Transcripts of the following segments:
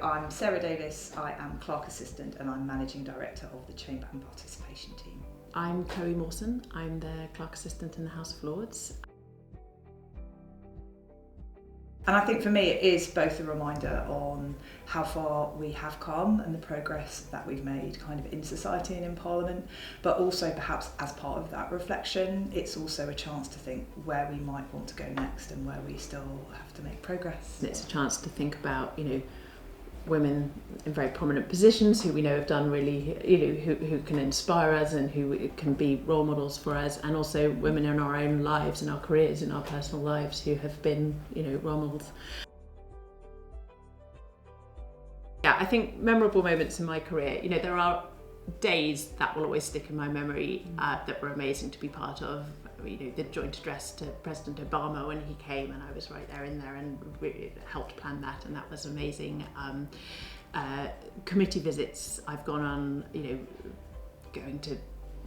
I'm Sarah Davies, I am Clerk Assistant and I'm Managing Director of the Chamber and Participation Team. I'm Mawson, I'm the Clerk Assistant in the House of Lords. And I think for me it is both a reminder on how far we have come and the progress that we've made kind of in society and in Parliament, but also perhaps as part of that reflection, it's also a chance to think where we might want to go next and where we still have to make progress. It's a chance to think about, women in very prominent positions who we know have done really, who can inspire us and who can be role models for us, and also women in our own lives, in our careers, in our personal lives who have been, role models. Yeah, I think memorable moments in my career, there are days that will always stick in my memory that were amazing to be part of. The joint address to President Obama when he came, and I was right there in there and really helped plan that, and that was amazing. Committee visits I've gone on, going to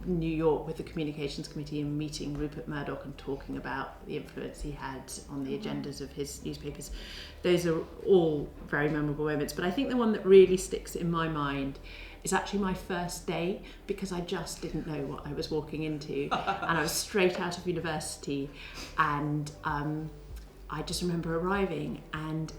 New York with the Communications Committee and meeting Rupert Murdoch and talking about the influence he had on the agendas of his newspapers. Those are all very memorable moments, but I think the one that really sticks in my mind is actually my first day, because I just didn't know what I was walking into. And I was straight out of university, and I just remember arriving, and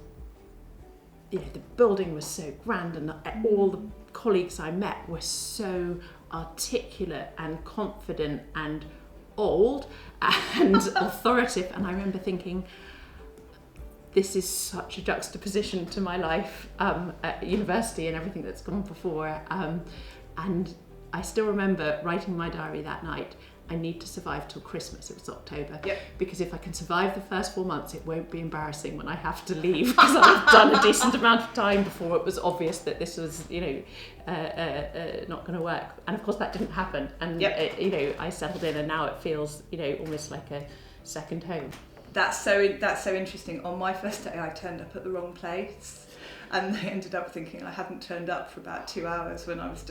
the building was so grand, and all the colleagues I met were so articulate and confident and old and authoritative, and I remember thinking, this is such a juxtaposition to my life at university and everything that's gone before. And I still remember writing in my diary that night, I need to survive till Christmas. It was October. Yep. Because if I can survive the first 4 months, it won't be embarrassing when I have to leave, because I've done a decent amount of time before it was obvious that this was, not going to work. And of course that didn't happen. And, I settled in, and now it feels, almost like a second home. That's so interesting. On my first day, I turned up at the wrong place, and they ended up thinking I hadn't turned up for about 2 hours when I was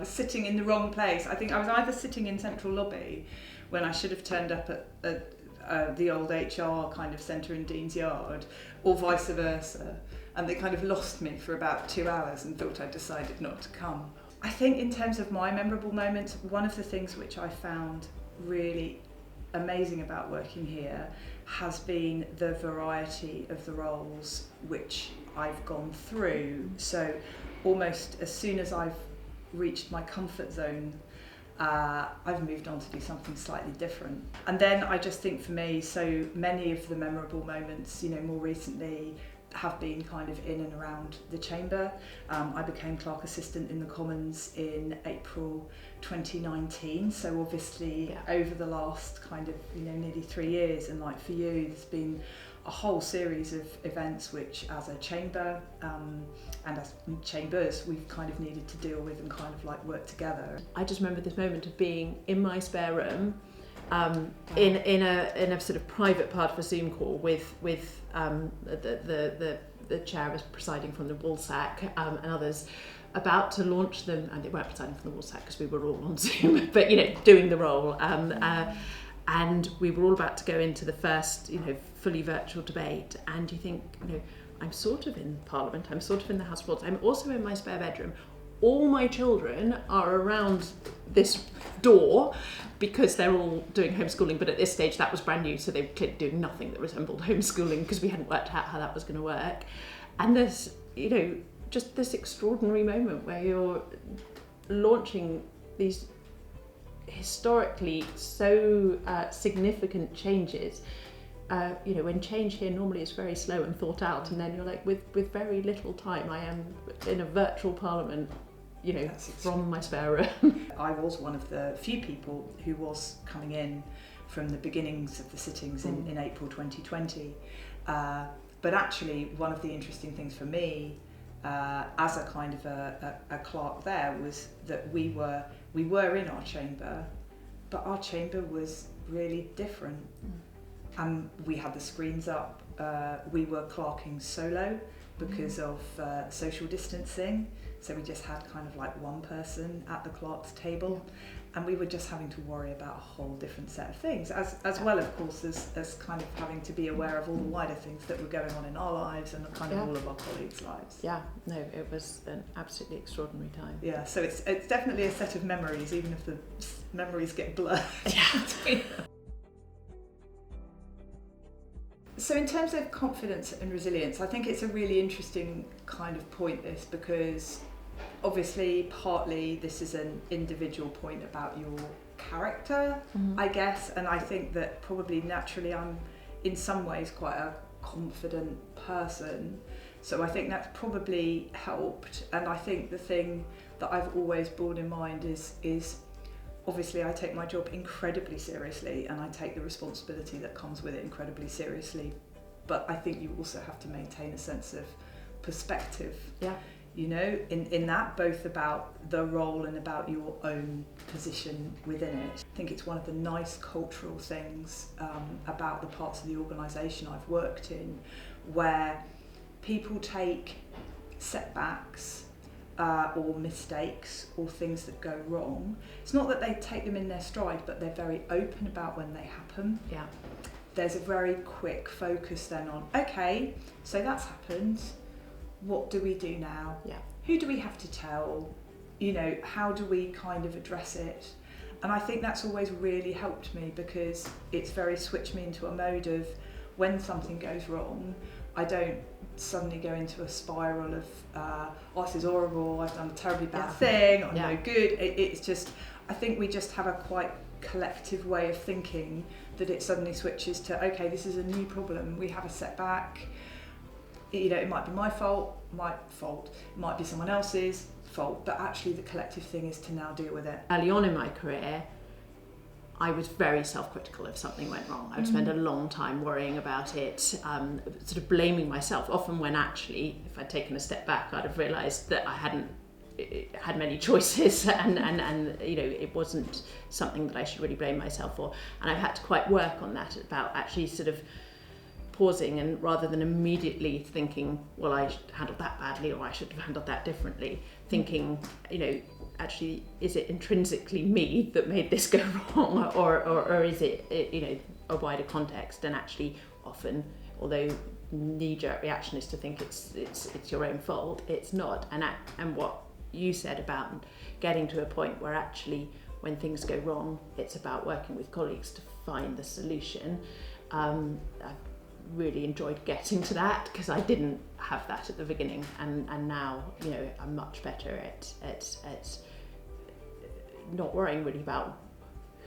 sitting in the wrong place. I think I was either sitting in Central Lobby when I should have turned up at the old HR kind of centre in Dean's Yard, or vice versa. And they kind of lost me for about 2 hours and thought I'd decided not to come. I think in terms of my memorable moments, one of the things which I found really amazing about working here has been the variety of the roles which I've gone through. So almost as soon as I've reached my comfort zone, I've moved on to do something slightly different. And then I just think for me, so many of the memorable moments, more recently, have been kind of in and around the chamber. I became Clerk Assistant in the Commons in April 2019, so obviously over the last kind of nearly 3 years, and like for you there's been a whole series of events which as a chamber and as chambers we've kind of needed to deal with and kind of like work together. I just remember this moment of being in my spare room in a sort of private part of a Zoom call with the chair was presiding from the Woolsack and others, about to launch them, and they weren't presiding from the Woolsack because we were all on Zoom, but doing the role, and we were all about to go into the first fully virtual debate, and you think I'm sort of in Parliament, I'm sort of in the House of Lords, I'm also in my spare bedroom. All my children are around this door because they're all doing homeschooling, but at this stage that was brand new, so they were doing nothing that resembled homeschooling because we hadn't worked out how that was going to work. And there's, just this extraordinary moment where you're launching these historically so significant changes. When change here normally is very slow and thought out, and then you're like, with very little time, I am in a virtual Parliament, from my spare room. I was one of the few people who was coming in from the beginnings of the sittings in April 2020. But actually, one of the interesting things for me, as a kind of a clerk there, was that we were in our chamber, but our chamber was really different. We had the screens up. We were clerking solo because of social distancing. So we just had kind of like one person at the clerk's table. And we were just having to worry about a whole different set of things, as well, of course, as kind of having to be aware of all the wider things that were going on in our lives and kind of all of our colleagues' lives. Yeah, no, it was an absolutely extraordinary time. Yeah, so it's definitely a set of memories, even if the memories get blurred. Yeah. So in terms of confidence and resilience, I think it's a really interesting kind of point, this, because obviously partly this is an individual point about your character, I guess, and I think that probably naturally I'm in some ways quite a confident person, so I think that's probably helped. And I think the thing that I've always borne in mind is obviously I take my job incredibly seriously and I take the responsibility that comes with it incredibly seriously, but I think you also have to maintain a sense of perspective. Yeah. You know, in that, both about the role and about your own position within it. I think it's one of the nice cultural things about the parts of the organisation I've worked in, where people take setbacks or mistakes or things that go wrong. It's not that they take them in their stride, but they're very open about when they happen. Yeah. There's a very quick focus then on, okay, so that's happened. What do we do now? Yeah. Who do we have to tell? You know, how do we kind of address it? And I think that's always really helped me, because it's very switched me into a mode of when something goes wrong, I don't suddenly go into a spiral of, oh, this is horrible, I've done a terribly bad thing, I'm no good. It's just, I think we just have a quite collective way of thinking that it suddenly switches to, okay, this is a new problem, we have a setback. You know, it might be my fault, it might be someone else's fault, but actually the collective thing is to now deal with it. Early on in my career, I was very self-critical if something went wrong. I would spend a long time worrying about it, sort of blaming myself, often when actually, if I'd taken a step back, I'd have realised that I hadn't had many choices and you know, it wasn't something that I should really blame myself for. And I've had to quite work on that, about actually sort of pausing, and rather than immediately thinking, well, I handled that badly or I should have handled that differently, thinking, you know, actually, is it intrinsically me that made this go wrong, or is it, you know, a wider context? And actually often, although knee-jerk reaction is to think it's your own fault, it's not. And what you said about getting to a point where actually when things go wrong, it's about working with colleagues to find the solution. I've really enjoyed getting to that, because I didn't have that at the beginning, and now, you know, I'm much better at not worrying really about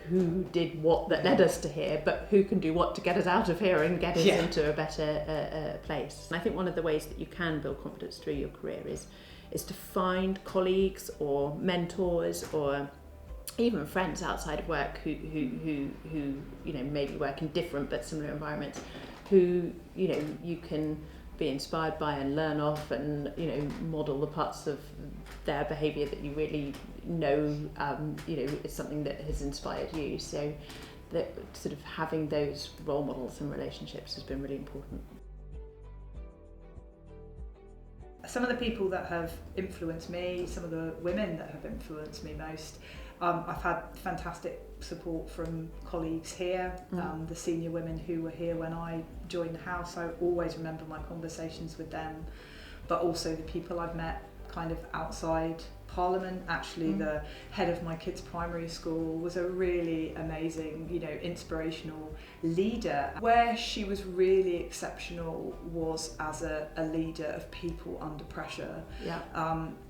who did what that led us to here, but who can do what to get us out of here and get us into a better place. And I think one of the ways that you can build confidence through your career is to find colleagues or mentors or even friends outside of work who you know, maybe work in different but similar environments, who, you know, you can be inspired by and learn off, and, you know, model the parts of their behaviour that you really know, you know, is something that has inspired you. So that sort of having those role models and relationships has been really important. Some of the people that have influenced me, some of the women that have influenced me most, I've had fantastic support from colleagues here, the senior women who were here when I joined the house. I always remember my conversations with them, but also the people I've met kind of outside Parliament. Actually, the head of my kids' primary school was a really amazing, you know, inspirational leader. Where she was really exceptional was as a leader of people under pressure. Yeah.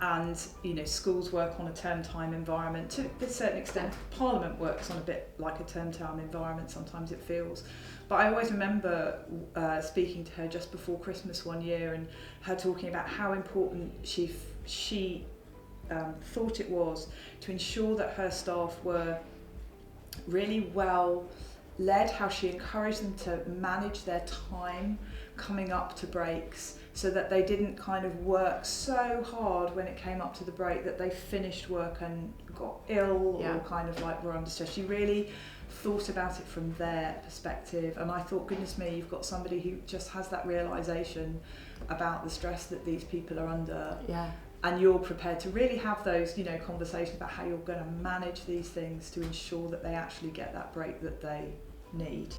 And, you know, schools work on a term time environment to a certain extent. Parliament works on a bit like a term time environment, sometimes it feels. But I always remember speaking to her just before Christmas one year, and her talking about how important she thought it was to ensure that her staff were really well led, how she encouraged them to manage their time coming up to breaks, so that they didn't kind of work so hard when it came up to the break that they finished work and got ill or kind of like were under stress. She really thought about it from their perspective, and I thought, goodness me, you've got somebody who just has that realisation about the stress that these people are under. and you're prepared to really have those, you know, conversations about how you're going to manage these things to ensure that they actually get that break that they need.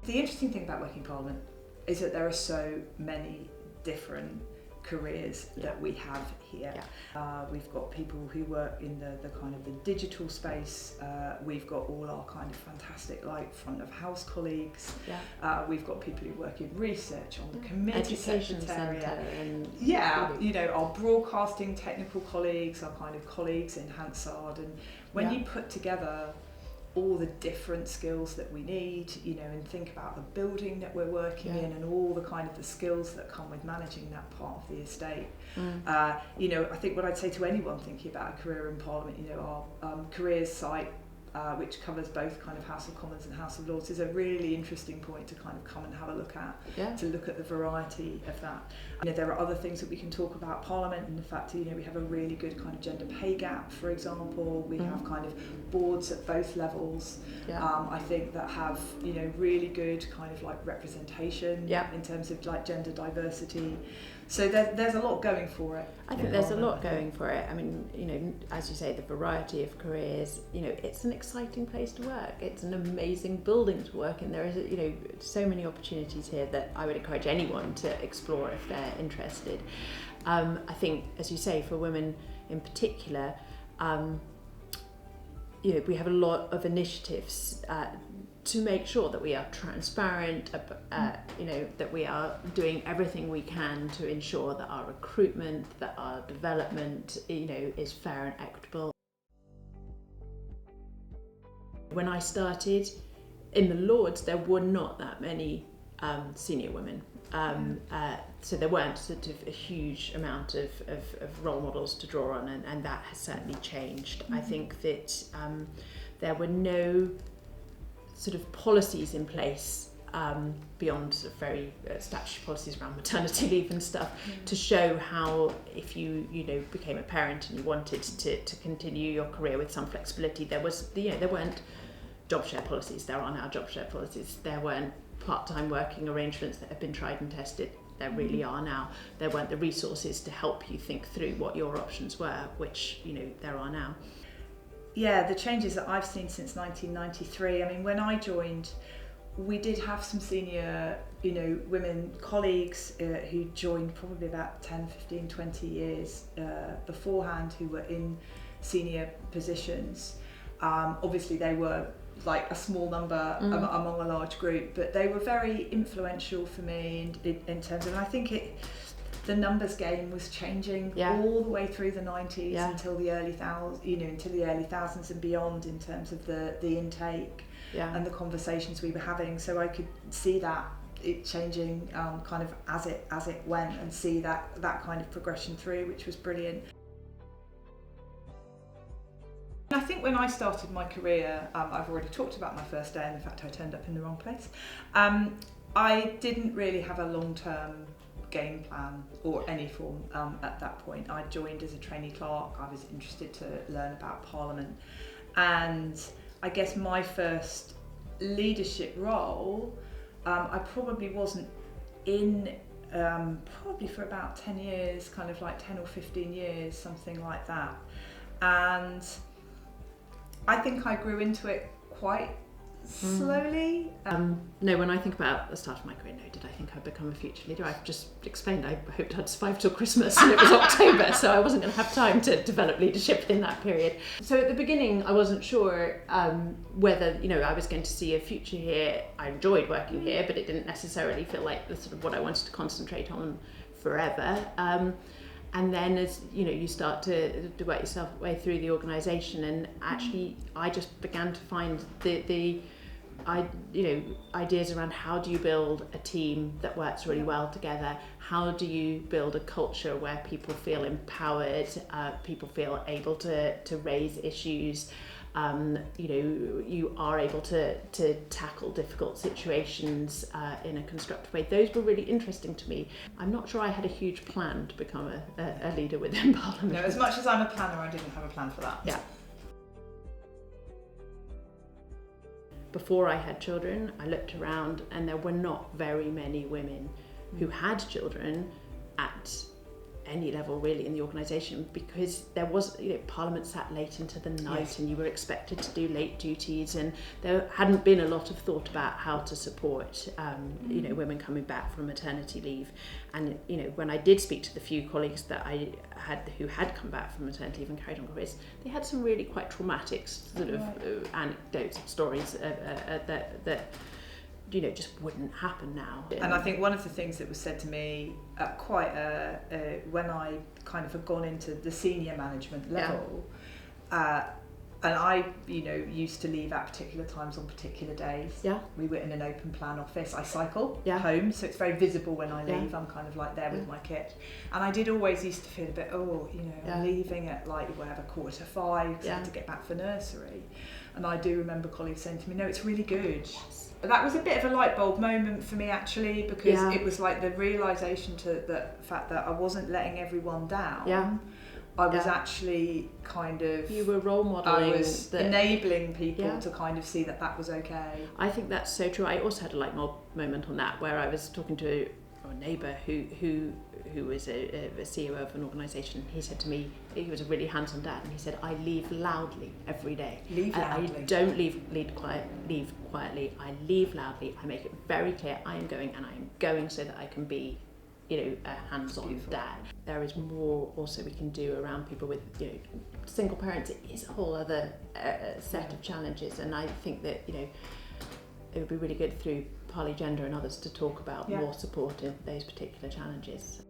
The interesting thing about working in Parliament is that there are so many different careers that we have here. We've got people who work in the kind of the digital space. We've got all our kind of fantastic like front of house colleagues. We've got people who work in research on the committee secretariat. You know, our broadcasting technical colleagues, our kind of colleagues in Hansard. And when you put together all the different skills that we need, you know, and think about the building that we're working in and all the kind of the skills that come with managing that part of the estate. You know, I think what I'd say to anyone thinking about a career in Parliament, you know, our careers site, which covers both kind of House of Commons and House of Lords, is a really interesting point to kind of come and have a look at, to look at the variety of that. You know, there are other things that we can talk about Parliament, and in fact, you know, we have a really good kind of gender pay gap, for example. We have kind of boards at both levels, I think, that have, you know, really good kind of like representation in terms of like gender diversity. So there's a lot going for it. I think there's a lot going for it. I mean, you know, as you say, the variety of careers, you know, it's an exciting place to work. It's an amazing building to work in. There is, you know, so many opportunities here that I would encourage anyone to explore if they're interested. I think, as you say, for women in particular, you know, we have a lot of initiatives to make sure that we are transparent, you know, that we are doing everything we can to ensure that our recruitment, that our development, you know, is fair and equitable. When I started in the Lords, there were not that many senior women. So there weren't sort of a huge amount of role models to draw on, and that has certainly changed. I think that there were no sort of policies in place beyond sort of very statutory policies around maternity leave and stuff to show how, if you know, became a parent and you wanted to continue your career with some flexibility, there was, you know, there weren't job share policies. There are now job share policies. There weren't part-time working arrangements that have been tried and tested. There really are now. There weren't the resources to help you think through what your options were, which, you know, there are now. Yeah, the changes that I've seen since 1993, I mean, when I joined, we did have some senior, you know, women colleagues who joined probably about 10, 15, 20 years beforehand, who were in senior positions. Obviously, they were like a small number among a large group, but they were very influential for me in terms of, and I think the numbers game was changing all the way through the 90s until the early thousands and beyond, in terms of the intake and the conversations we were having. So I could see that it changing kind of as it went, and see that kind of progression through, which was brilliant. I think when I started my career, I've already talked about my first day, and in fact I turned up in the wrong place. I didn't really have a long-term game plan or any form at that point. I joined as a trainee clerk. I was interested to learn about Parliament, and I guess my first leadership role, I probably wasn't in probably for about 10 years, kind of like 10 or 15 years, something like that. And I think I grew into it quite slowly. No, when I think about the start of my career, no, did I think I'd become a future leader? I've just explained I hoped I'd survive till Christmas, and it was October, so I wasn't going to have time to develop leadership in that period. So at the beginning, I wasn't sure whether, you know, I was going to see a future here. I enjoyed working here, but it didn't necessarily feel like the sort of what I wanted to concentrate on forever. And then, as you know, you start to work yourself way through the organisation, and actually, I just began to find the ideas around how do you build a team that works really well together? How do you build a culture where people feel empowered, people feel able to raise issues? You know, you are able to tackle difficult situations in a constructive way. Those were really interesting to me. I'm not sure I had a huge plan to become a leader within Parliament. No, as much as I'm a planner, I didn't have a plan for that. Yeah. Before I had children, I looked around, and there were not very many women who had children at any level really in the organisation, because there was, Parliament sat late into the night, yes, and you were expected to do late duties, and there hadn't been a lot of thought about how to support women coming back from maternity leave. And when I did speak to the few colleagues that I had who had come back from maternity leave and carried on careers, they had some really quite traumatic sort of anecdotes, stories that just wouldn't happen now. And I think one of the things that was said to me at when I kind of had gone into the senior management level, and I, used to leave at particular times on particular days. Yeah. We were in an open plan office. I cycle home, so it's very visible when I leave. I'm kind of like there with my kit. And I did always used to feel a bit, I'm leaving at like whatever, 4:45, because I had to get back for nursery. And I do remember colleagues saying to me, no, it's really good. Yes. That was a bit of a light bulb moment for me actually, because it was like the realisation to the fact that I wasn't letting everyone down. Yeah. I was actually kind of... You were role modelling. I was enabling people to kind of see that was okay. I think that's so true. I also had a light bulb moment on that, where I was talking to a neighbour who was a CEO of an organisation. He said to me, he was a really hands-on dad, and he said, I leave loudly every day. Leave loudly. I don't leave quietly. I leave loudly. I make it very clear I am going, and I am going so that I can be a hands-on dad. There is more also we can do around people with single parents. It is a whole other set of challenges, and I think that it would be really good through Polygender and others to talk about more support in those particular challenges.